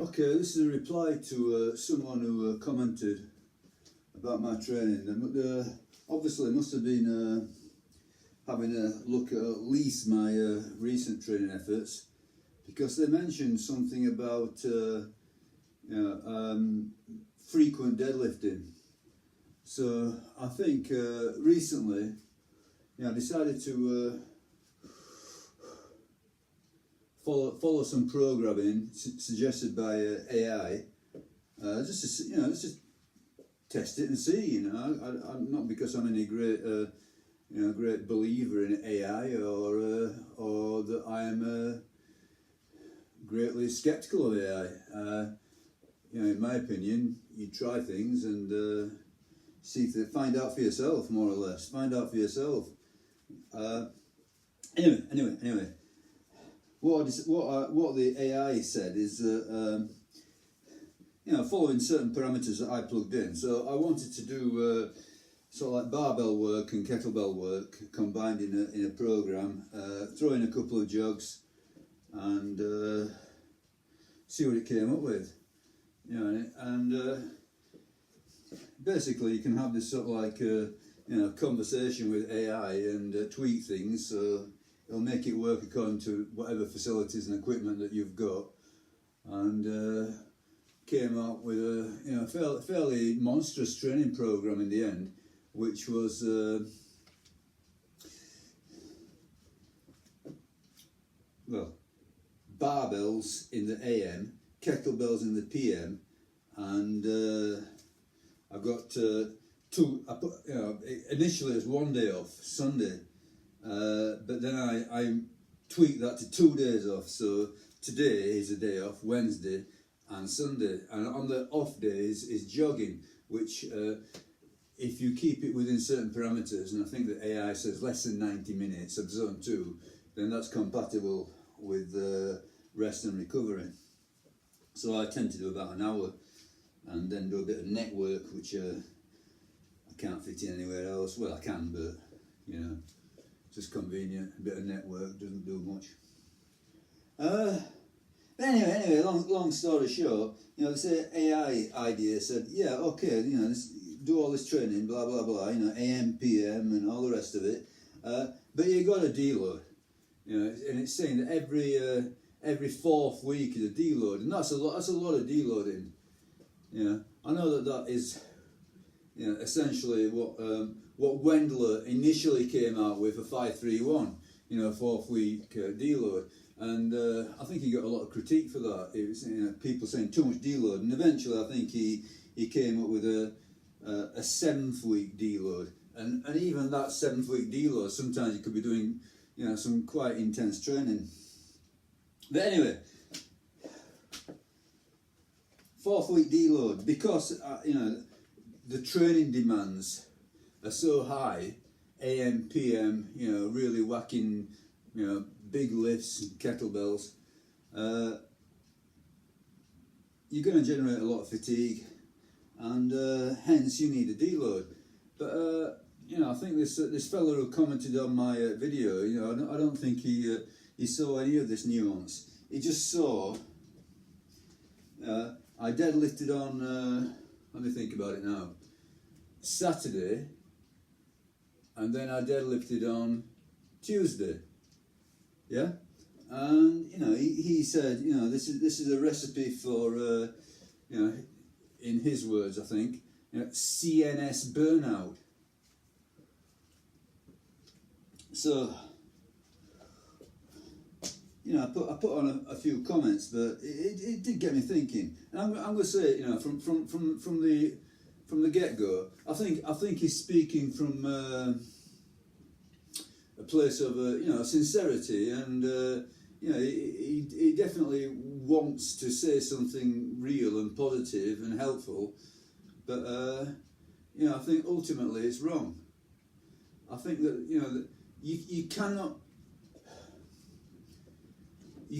Okay, this is a reply to someone who commented about my training. Obviously, must have been having a look at least my recent training efforts, because they mentioned something about frequent deadlifting. So I think recently, I decided to follow some programming suggested by AI, just to test it and see. I'm not because I'm any great believer in AI or that I am greatly skeptical of AI. In my opinion, you try things and find out for yourself, more or less. Find out for yourself. Anyway. What the AI said is that following certain parameters that I plugged in. So I wanted to do sort of like barbell work and kettlebell work combined in a program. Throw in a couple of jogs and see what it came up with. And basically you can have this sort of like conversation with AI and tweak things. So it'll make it work according to whatever facilities and equipment that you've got, and came up with a fairly monstrous training program in the end, which was barbells in the AM, kettlebells in the PM, and I've got two. I put initially it was 1 day off, Sunday. But then I tweaked that to 2 days off. So today is a day off, Wednesday and Sunday. And on the off days is jogging, which if you keep it within certain parameters, and I think that AI says less than 90 minutes of zone 2, then that's compatible with rest and recovery. So I tend to do about an hour and then do a bit of network, which I can't fit in anywhere else. Well, I can, but just convenient. A bit of network doesn't do much. Anyway, long story short, this AI idea said, yeah, okay, do all this training, blah blah blah, AM, PM, and all the rest of it. But you got a deload, and it's saying that every fourth week is a deload, and that's a lot. That's a lot of deloading. I know that is, essentially what Wendler initially came out with for 531, fourth week deload, and I think he got a lot of critique for that. It was people saying too much deload, and eventually I think he came up with a 7th week deload, and even that 7th week deload, sometimes you could be doing some quite intense training. But anyway, 4th week deload, because the training demands are so high, AM, PM, really whacking, big lifts and kettlebells, you're going to generate a lot of fatigue, and hence you need a deload. But I think this fellow who commented on my video, I don't think he saw any of this nuance. He just saw I deadlifted on let me think about it now, Saturday, and then I deadlifted on Tuesday, and he said, this is a recipe for in his words, I think, CNS burnout. So I put on a few comments, but it did get me thinking, and I'm going to say, from the get-go, I think he's speaking from a place of sincerity, and he definitely wants to say something real and positive and helpful, but I think ultimately it's wrong. I think that that you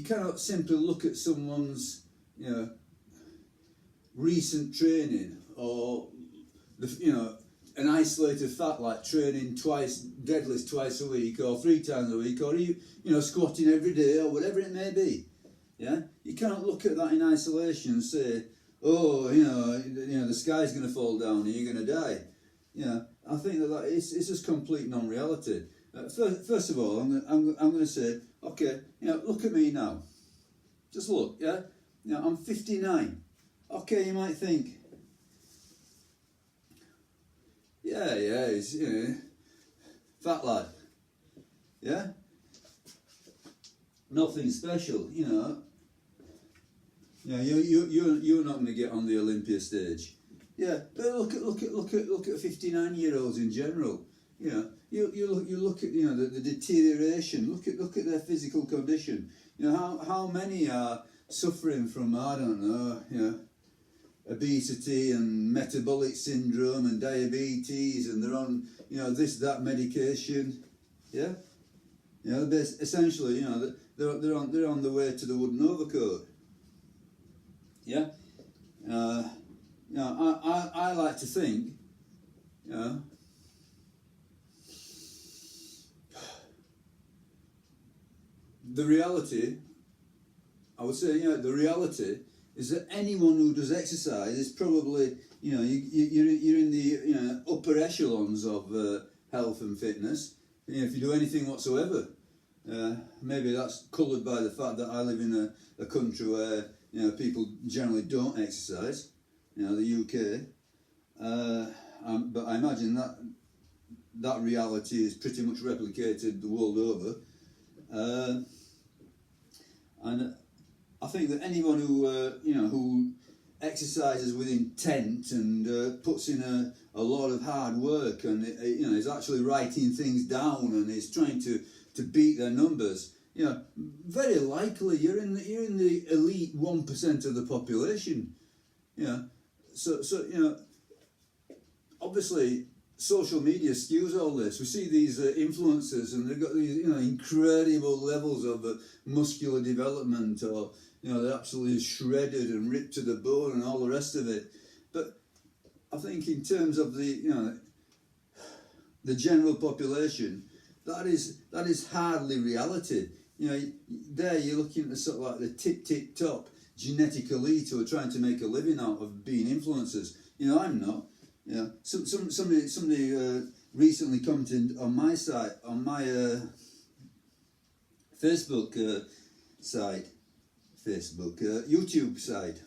cannot simply look at someone's recent training, or an isolated fact like training deadlifts twice a week or 3 times a week, or squatting every day or whatever it may be. Yeah, you can't look at that in isolation and say, oh, you know, the sky's going to fall down and you're going to die. You know, I think that it's just complete non-reality. First of all, I'm going to say, okay, you know, look at me now. Just look, yeah. You know, I'm 59. Okay, you might think, yeah, he's, you know, fat lad. Yeah, nothing special, you know. Yeah, you're not going to get on the Olympia stage. Yeah, but look at 59-year-olds in general. You know, you look at, you know, the deterioration. Look at their physical condition. You know, how many are suffering from, I don't know, you know, obesity and metabolic syndrome and diabetes, and they're on, you know, that medication. Yeah, you know, essentially, you know, they're on the way to the wooden overcoat. Yeah, you know, I like to think, you know, the reality, I would say, you know, the reality is that anyone who does exercise is probably, you know, you're in the, you know, upper echelons of health and fitness. You know, if you do anything whatsoever. Maybe that's coloured by the fact that I live in a country where, you know, people generally don't exercise, you know, the UK. But I imagine that reality is pretty much replicated the world over. And I think that anyone who, you know, who exercises with intent and puts in a lot of hard work and, you know, is actually writing things down and is trying to beat their numbers, you know, very likely you're in the elite 1% of the population. You know, so you know, obviously social media skews all this. We see these influencers and they've got these, you know, incredible levels of muscular development, or, you know, they're absolutely shredded and ripped to the bone and all the rest of it. But I think in terms of the, you know, the general population, that is hardly reality. You know, there you're looking at the sort of like the tip top genetic elite who are trying to make a living out of being influencers. You know, I'm not. You know, somebody recently commented on my site, on my YouTube side.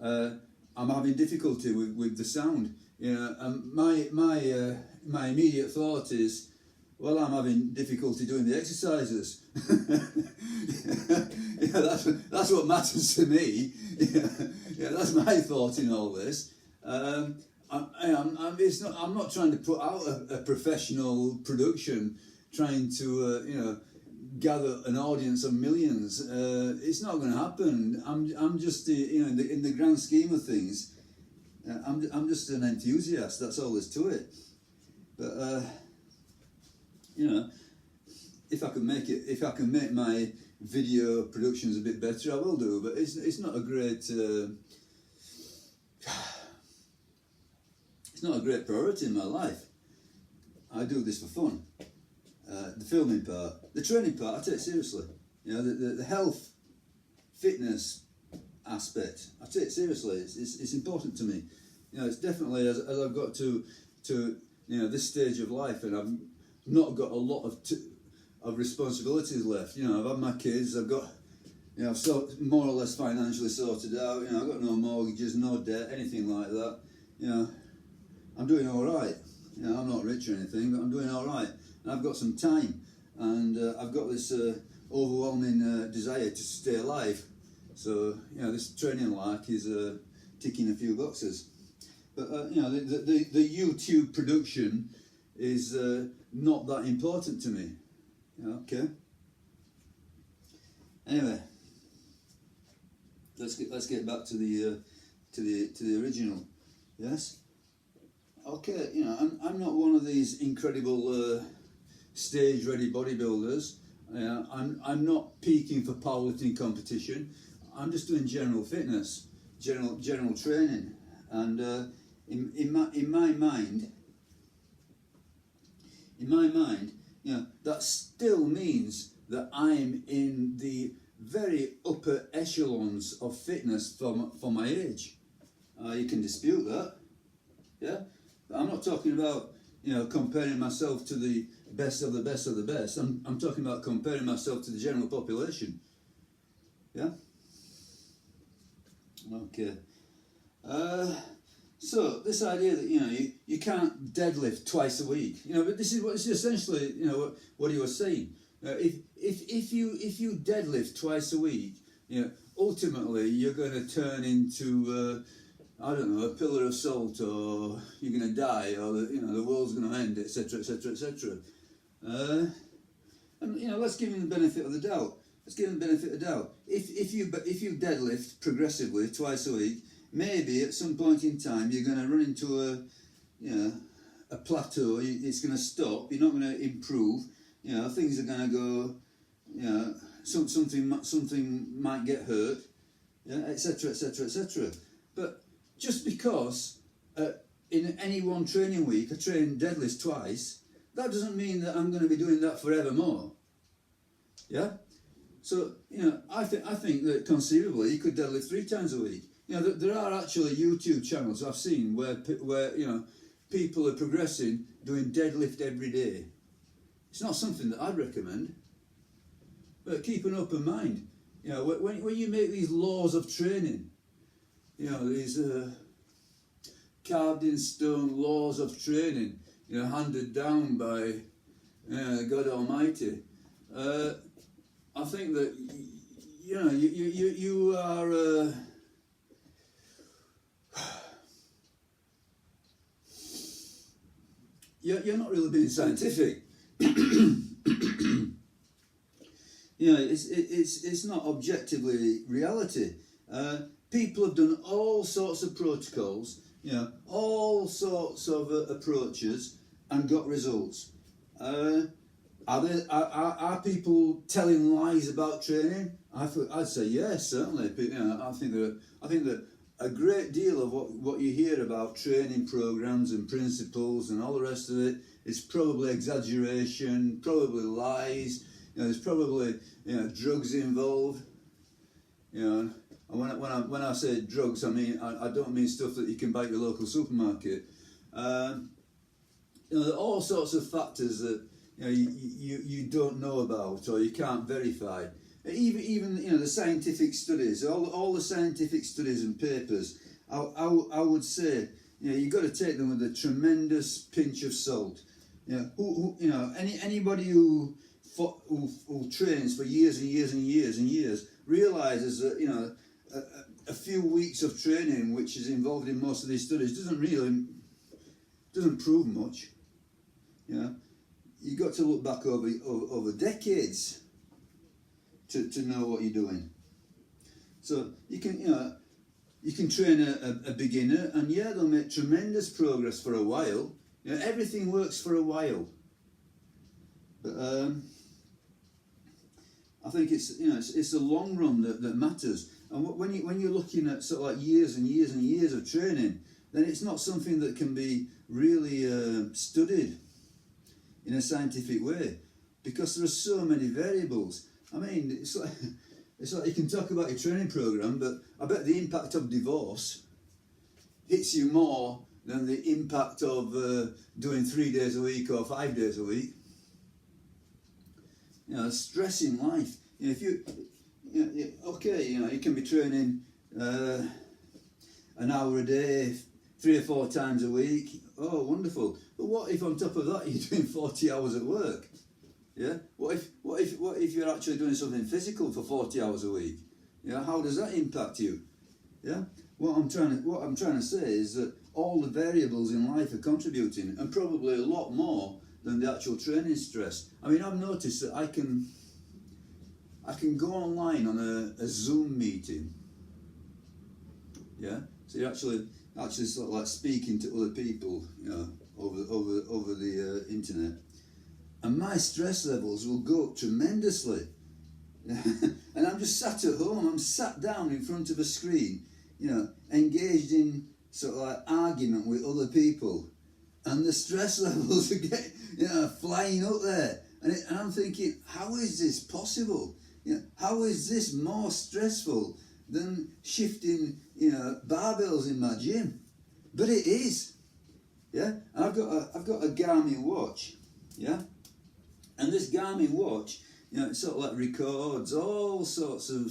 I'm having difficulty with the sound. You know, and my immediate thought is, well, I'm having difficulty doing the exercises. Yeah, that's what matters to me. Yeah, that's my thought in all this. I'm not trying to put out a professional production, trying to you know, gather an audience of millions. It's not going to happen. I'm just you know, in the grand scheme of things, I'm just an enthusiast. That's all there's to it. But you know, if I can make my video productions a bit better, I will do. But it's not a great it's not a great priority in my life. I do this for fun. The filming part, the training part, I take seriously. You know, the health, fitness aspect, I take seriously. It's important to me. You know, it's definitely as I've got to you know, this stage of life, and I've not got a lot of responsibilities left. You know, I've had my kids, I've got, you know, I've more or less financially sorted out. You know, I've got no mortgages, no debt, anything like that. You know, I'm doing all right. You know, I'm not rich or anything, but I'm doing all right. And I've got some time, and I've got this overwhelming desire to stay alive. So, you know, this training lark is ticking a few boxes. But you know, the YouTube production is not that important to me. Okay. Anyway, let's get back to the original. Yes. Okay. You know, I'm not one of these incredible stage ready bodybuilders. I'm not peaking for powerlifting competition. I'm just doing general fitness, general training, and in my mind, you know, that still means that I'm in the very upper echelons of fitness for my age. You can dispute that, yeah? But I'm not talking about, you know, comparing myself to the best of the best of the best. I'm talking about comparing myself to the general population, yeah? Okay. So this idea that, you know, you can't deadlift twice a week, you know, but this is essentially, you know, what he was saying. If you deadlift twice a week, you know, ultimately you're going to turn into I don't know, a pillar of salt, or you're going to die, or the world's going to end, etc., etc., etc. And you know, let's give him the benefit of the doubt. Let's give him the benefit of the doubt. If you deadlift progressively twice a week, maybe at some point in time you're going to run into a plateau. It's going to stop. You're not going to improve. You know, things are going to go. You know, something might get hurt. Yeah, etc., etc., etc. But just because in any one training week I train deadlifts twice, that doesn't mean that I'm going to be doing that forevermore. Yeah. So, you know, I think that conceivably you could deadlift 3 times a week. You know, there are actually YouTube channels I've seen where you know, people are progressing doing deadlift every day. It's not something that I'd recommend. But keep an open mind. You know, when you make these laws of training, you know, these carved in stone laws of training, you know, handed down by God Almighty. I think that, you know, you are you're not really being scientific. You know, it's not objectively reality. People have done all sorts of protocols, you know, all sorts of approaches, and got results. Are people telling lies about training? I'd say yes, certainly. You know, I think that a great deal of what you hear about training programs and principles and all the rest of it is probably exaggeration, probably lies. You know, there's probably, you know, drugs involved. You know, and when I say drugs, I mean I don't mean stuff that you can buy at your local supermarket. You know, there are all sorts of factors that, you know, you don't know about or you can't verify. Even you know, the scientific studies, all the scientific studies and papers, I would say, you know, you've got to take them with a tremendous pinch of salt. You know, you know, anybody who trains for years and years and years and years realizes that, you know, a few weeks of training, which is involved in most of these studies, doesn't prove much. You know, you've got to look back over decades to know what you're doing. So you can train a beginner, and yeah, they'll make tremendous progress for a while. You know, everything works for a while, but I think it's, you know, it's the long run that matters. And when you're looking at sort of like years and years and years of training, then it's not something that can be really studied in a scientific way, because there are so many variables. I mean, it's like you can talk about your training program, but I bet the impact of divorce hits you more than the impact of doing 3 days a week or 5 days a week. You know, stress in life. You know, if okay, you know, you can be training an hour a day, 3 or 4 times a week. Oh, wonderful! But what if on top of that you're doing 40 hours at work? Yeah. What if you're actually doing something physical for 40 hours a week? Yeah. How does that impact you? Yeah. What I'm trying to say is that all the variables in life are contributing, and probably a lot more than the actual training stress. I mean, I've noticed that I can go online on a Zoom meeting. Yeah. So you're actually sort of like speaking to other people, you know, over the internet. And my stress levels will go up tremendously. And I'm just sat at home, I'm sat down in front of a screen, you know, engaged in sort of like argument with other people. And the stress levels are flying up there. And I'm thinking, how is this possible? how is this more stressful than shifting, barbells in my gym? But it is, yeah. And I've got a Garmin watch, yeah, and this Garmin watch, it sort of like records all sorts of,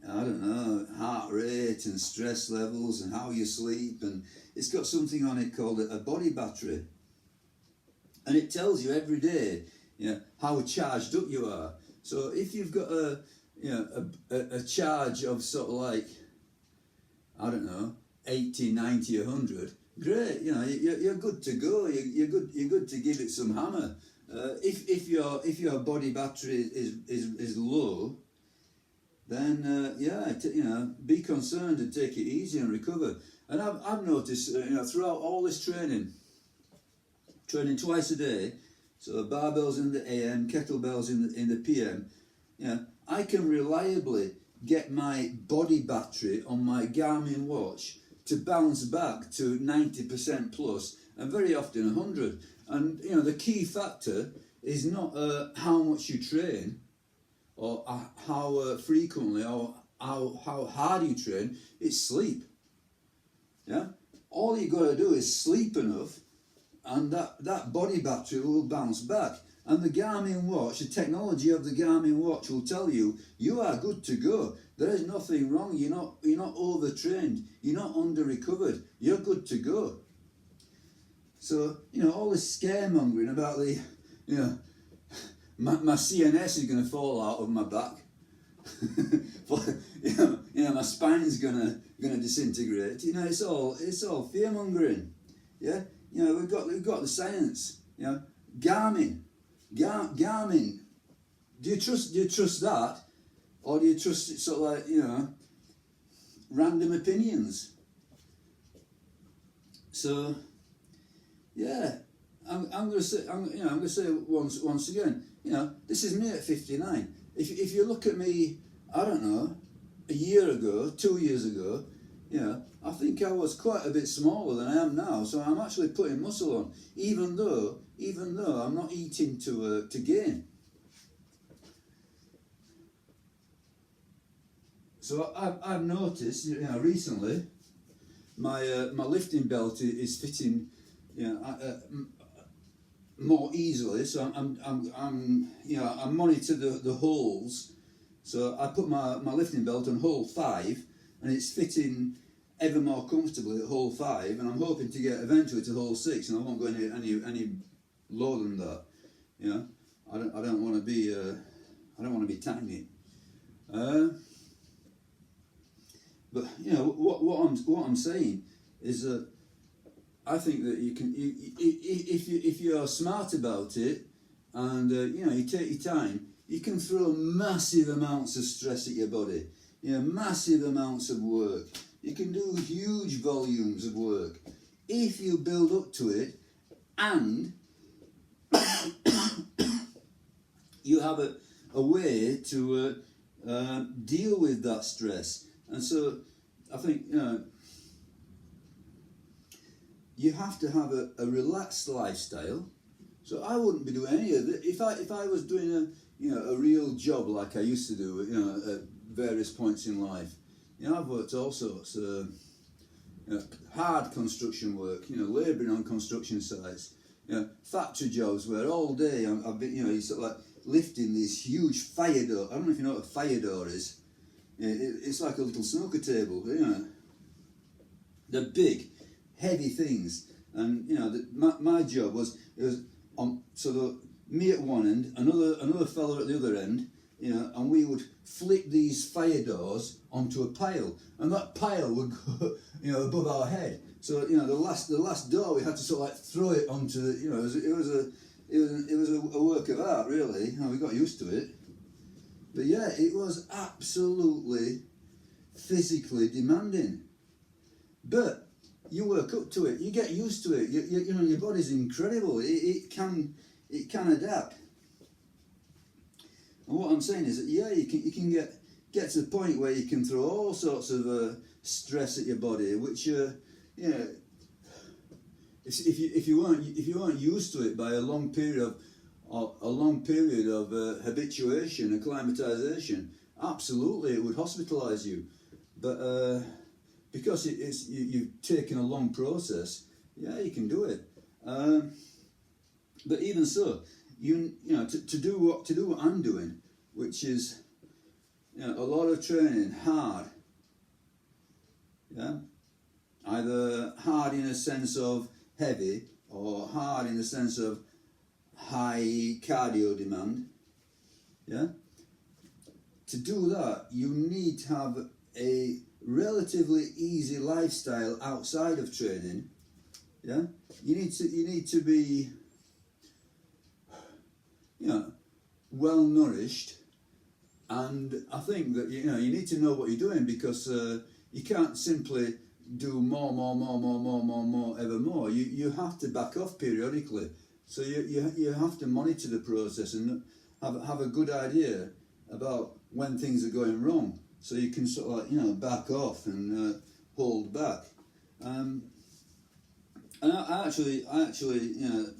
I don't know, heart rate and stress levels and how you sleep, and it's got something on it called a body battery, and it tells you every day, how charged up you are. So if you've got a charge of sort of like, I don't know, 80, 90, 100, great, you're good to go. You're good to give it some hammer. If your body battery is low, then be concerned and take it easy and recover. And I've noticed, throughout all this training twice a day, so barbells in the AM, kettlebells in the PM, I can reliably get my body battery on my Garmin watch to bounce back to 90% plus, and very often 100. And the key factor is not how much you train, or how frequently, or how hard you train. It's sleep. Yeah, all you got to do is sleep enough, and that body battery will bounce back. And the Garmin watch, the technology of the Garmin watch will tell you are good to go. There is nothing wrong. You're not overtrained. You're not under recovered. You're good to go. So all this scaremongering about the my CNS is going to fall out of my back. My spine's gonna disintegrate. It's all fear mongering. Yeah, we've got the science. Garmin. Do you trust that, or do you trust sort of like random opinions? So yeah, I'm gonna say once again. This is me at 59. If you look at me, I don't know, a year ago, 2 years ago, I think I was quite a bit smaller than I am now. So I'm actually putting muscle on, even though I'm not eating to gain. So I've noticed, recently, my lifting belt is fitting, more easily. So I monitor the holes. So I put my lifting belt on hole 5, and it's fitting ever more comfortably at hole 5, and I'm hoping to get eventually to hole 6, and I won't go any lower than that. I don't want to be tiny. But what I'm saying is that I think that you can, if you're smart about it, and you take your time, you can throw massive amounts of stress at your body. Massive amounts of work. You can do huge volumes of work if you build up to it, and you have a way to deal with that stress. And so I think you have to have a relaxed lifestyle. So I wouldn't be doing any of it if I was doing a real job like I used to do, at various points in life. I've worked all sorts, hard construction work, labouring on construction sites, factory jobs where all day I've been, you sort of like lifting these huge fire door. I don't know if you know what a fire door is. It's like a little snooker table, they're big, heavy things, and my job was on me at one end, another fellow at the other end, and we would flip these fire doors onto a pile, and that pile would go, above our head. So the last door we had to sort of like throw it onto the, it was a work of art, really. We got used to it. But yeah, it was absolutely physically demanding. But you work up to it, you get used to it. Your body's incredible. It can adapt. And what I'm saying is that you can get to the point where you can throw all sorts of stress at your body, which if you weren't used to it by a long period a long period of habituation, acclimatization, absolutely it would hospitalise you. But because you've taken a long process, yeah, you can do it. But even so, you know to do what I'm doing, which is a lot of training, hard. Yeah, either hard in a sense of heavy or hard in the sense of high cardio demand. Yeah, to do that you need to have a relatively easy lifestyle outside of training. Yeah, you need to be well nourished, and I think that you need to know what you're doing, because you can't simply do more ever more. You have to back off periodically, so you have to monitor the process and have a good idea about when things are going wrong, so you can sort of back off and hold back. And I actually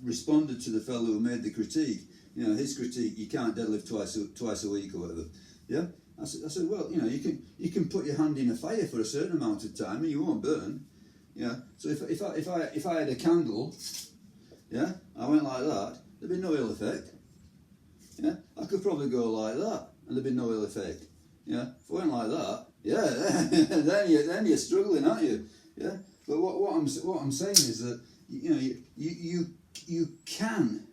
responded to the fellow who made the critique. His critique: you can't deadlift twice a week or whatever. Yeah, I said, well, you can put your hand in a fire for a certain amount of time and you won't burn. Yeah, so if I had a candle, yeah, I went like that, there'd be no ill effect. Yeah, I could probably go like that and there'd be no ill effect. Yeah, if I went like that, yeah, then you're struggling, aren't you? Yeah, but what I'm saying is that you can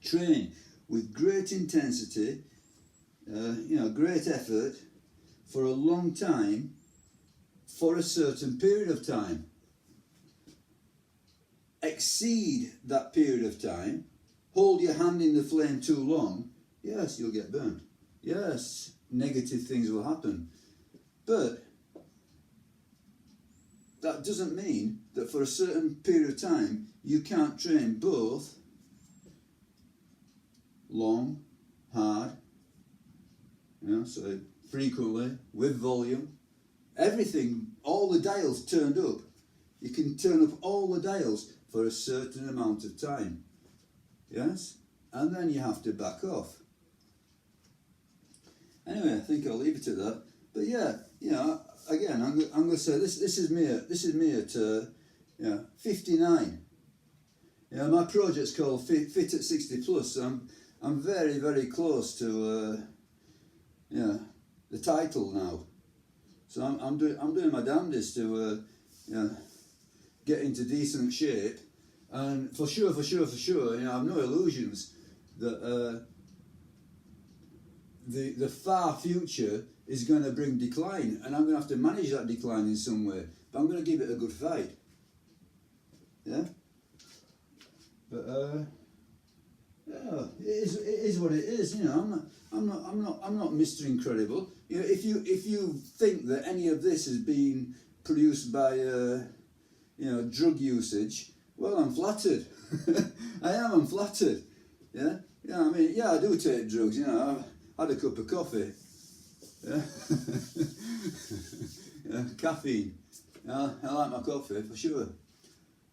train with great intensity, great effort for a long time, for a certain period of time. Exceed that period of time, hold your hand in the flame too long, yes, you'll get burned. Yes, negative things will happen. But that doesn't mean that for a certain period of time you can't train both long, hard, so frequently, with volume, everything, all the dials turned up. You can turn up all the dials for a certain amount of time. Yes? And then you have to back off. Anyway, I think I'll leave it at that. But yeah, again, I'm going to say this is me at 59. My project's called Fit at 60 Plus. I'm very, very close to the title now. So I'm doing my damnedest to get into decent shape, and for sure, I've no illusions that the far future is going to bring decline, and I'm going to have to manage that decline in some way. But I'm going to give it a good fight. Yeah. But it is what it is. I'm not Mr. Incredible. If you think that any of this is being produced by drug usage, well, I'm flattered. I'm flattered. Yeah. I mean, yeah, I do take drugs. I've had a cup of coffee. Yeah. Caffeine. I like my coffee for sure.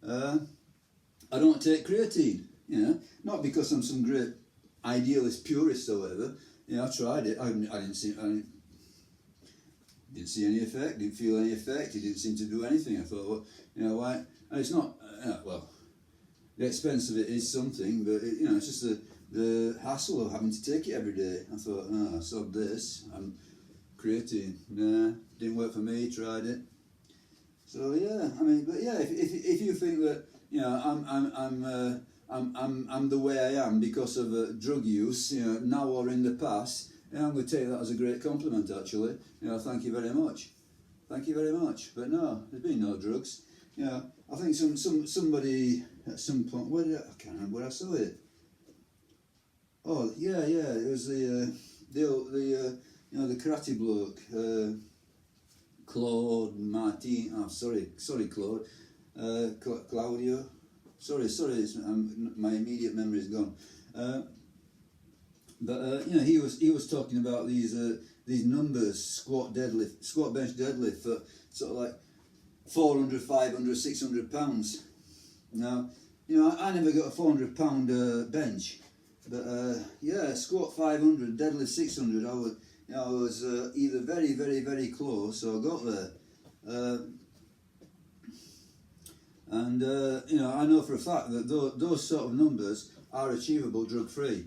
I don't take creatine. Not because I'm some great idealist purist or whatever. I tried it. I didn't see any effect. Didn't feel any effect. It didn't seem to do anything. I thought, well, why? And it's not. Well, the expense of it is something, but it's just the hassle of having to take it every day. I thought, I saw this. Creatine. Nah, didn't work for me. Tried it. So yeah, I mean, but yeah, if you think that I'm the way I am because of drug use, now or in the past, I'm going to take that as a great compliment. Actually, thank you very much. Thank you very much. But no, there's been no drugs. I think somebody at some point. I can't remember where I saw it. Oh yeah, it was the karate bloke, Claude Martin. Oh, sorry, Claude. Claudio. Sorry, my immediate memory is gone. But he was talking about these numbers: squat, bench, deadlift for sort of like 400, 500, 600 pounds. Now, I never got a 400 pound bench. But yeah, squat 500, deadlift 600. I was either very, very, very close or got there. And I know for a fact that those sort of numbers are achievable drug-free.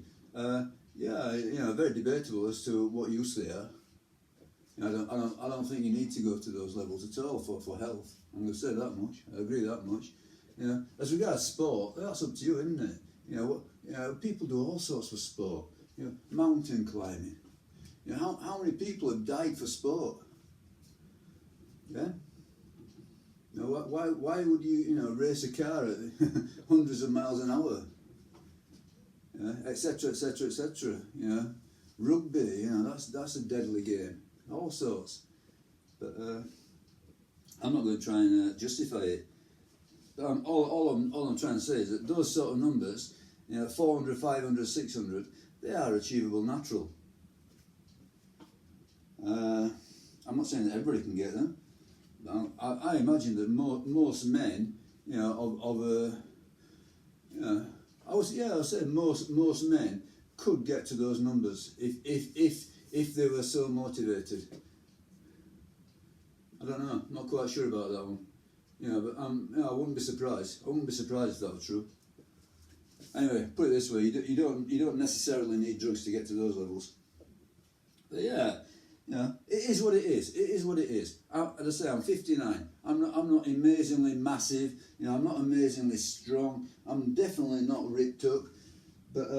Yeah, very debatable as to what use they are. I don't think you need to go to those levels at all for health. I'm going to say that much. I agree that much. As regards sport, that's up to you, isn't it? People do all sorts of sport. Mountain climbing. How many people have died for sport? Yeah. Why would you race a car at hundreds of miles an hour? Etc. Etc. Etc. Rugby. That's a deadly game. All sorts. But I'm not going to try and justify it. All I'm trying to say is that those sort of numbers, 400, 500, 600, they are achievable natural. I'm not saying that everybody can get them. I imagine that most men, I would say most men could get to those numbers if they were so motivated. I don't know. Not quite sure about that one. But I wouldn't be surprised. I wouldn't be surprised if that was true. Anyway, put it this way: you don't necessarily need drugs to get to those levels. But yeah. It is what it is. It is what it is. As I say, I'm 59. I'm not amazingly massive. I'm not amazingly strong. I'm definitely not ripped up. But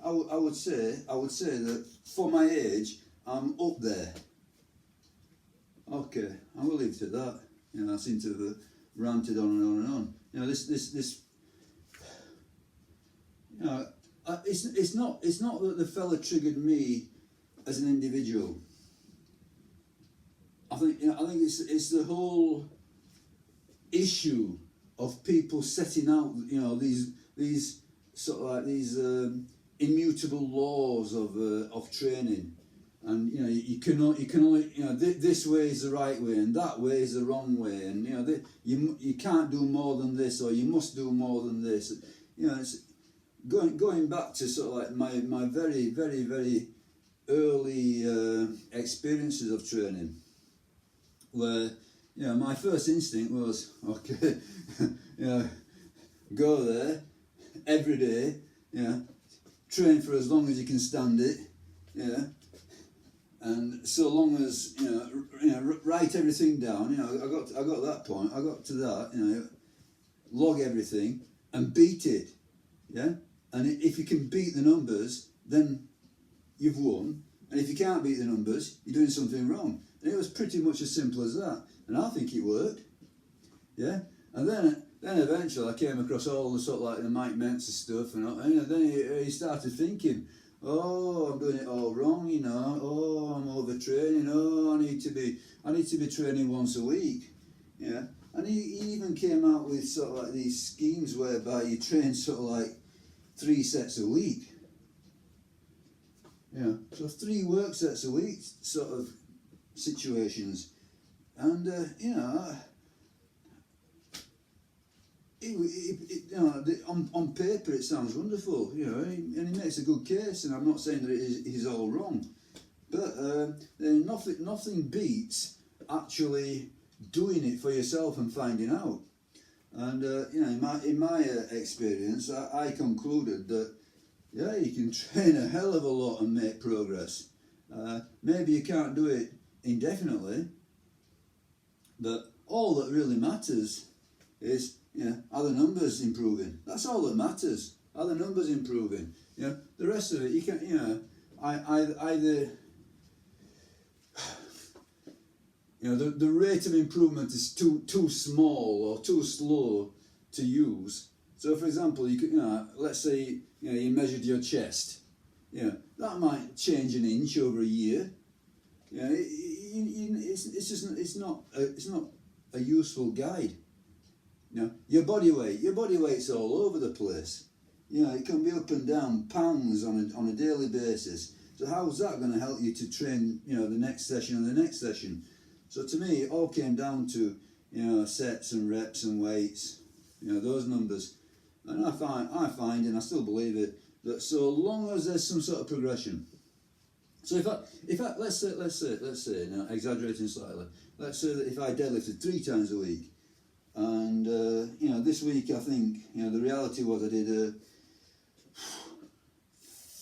I would say that for my age, I'm up there. Okay, I will leave it at that. I seem to have ranted on and on and on. It's not that the fella triggered me as an individual. I think it's the whole issue of people setting out these sort of like these immutable laws of training, and you can only this way is the right way and that way is the wrong way, and you can't do more than this or you must do more than this. It's going back to sort of like my very, very, very early experiences of training, where my first instinct was, okay, go there every day, train for as long as you can stand it, and so long as write everything down. I got that point. I got to that. Log everything and beat it. Yeah, and if you can beat the numbers, then you've won. And if you can't beat the numbers, you're doing something wrong. And it was pretty much as simple as that. And I think it worked. Yeah. And then eventually I came across all the sort of like the Mike Mentzer stuff, and then he started thinking, oh, I'm doing it all wrong, oh, I'm overtraining, oh, I need to be training once a week. Yeah. And he even came out with sort of like these schemes whereby you train sort of like 3 sets a week. So 3 work sets a week sort of situations. And on paper it sounds wonderful, and he makes a good case, and I'm not saying that it is all wrong, but nothing beats actually doing it for yourself and finding out. And in my experience, I concluded that you can train a hell of a lot and make progress. Maybe you can't do it indefinitely, but all that really matters is, are the numbers improving? That's all that matters. Are the numbers improving? The rest of it, you can, either, the rate of improvement is too small or too slow to use. So, for example, you could, let's say, you measured your chest. That might change an inch over a year. It's not a useful guide. Your body weight's all over the place. It can be up and down pounds on a daily basis. So how's that going to help you to train, the next session and the next session? So to me, it all came down to, sets and reps and weights, those numbers. And I find, and I still believe it, that so long as there's some sort of progression. So if I let's say, now exaggerating slightly, let's say that if I deadlifted 3 times a week, and this week I think the reality was I did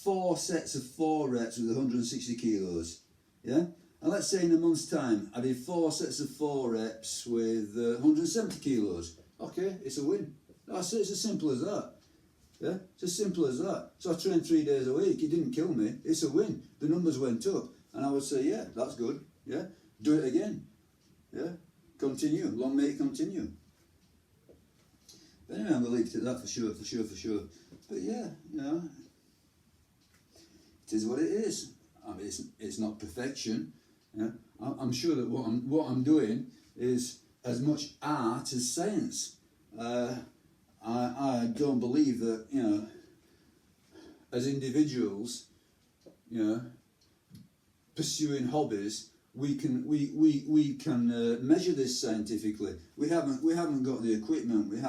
4 sets of 4 reps with 160 kilos, yeah. And let's say in a month's time I did 4 sets of 4 reps with 170 kilos. Okay, it's a win. That's it. It's as simple as that. Yeah, it's as simple as that. So I trained 3 days a week. It didn't kill me. It's a win. The numbers went up, and I would say, yeah, that's good. Yeah, do it again. Yeah, continue. Long may it continue. But anyway, I'm gonna leave it at that for sure. But yeah, it is what it is. I mean, it's not perfection. Yeah, I'm sure that what I'm doing is as much art as science. I don't believe that as individuals, pursuing hobbies, we can measure this scientifically. We haven't got the equipment. We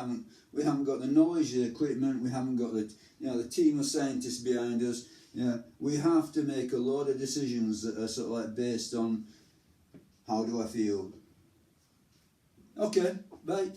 haven't got the knowledge, the equipment. We haven't got the team of scientists behind us. We have to make a load of decisions that are sort of like based on how do I feel. Okay, bye.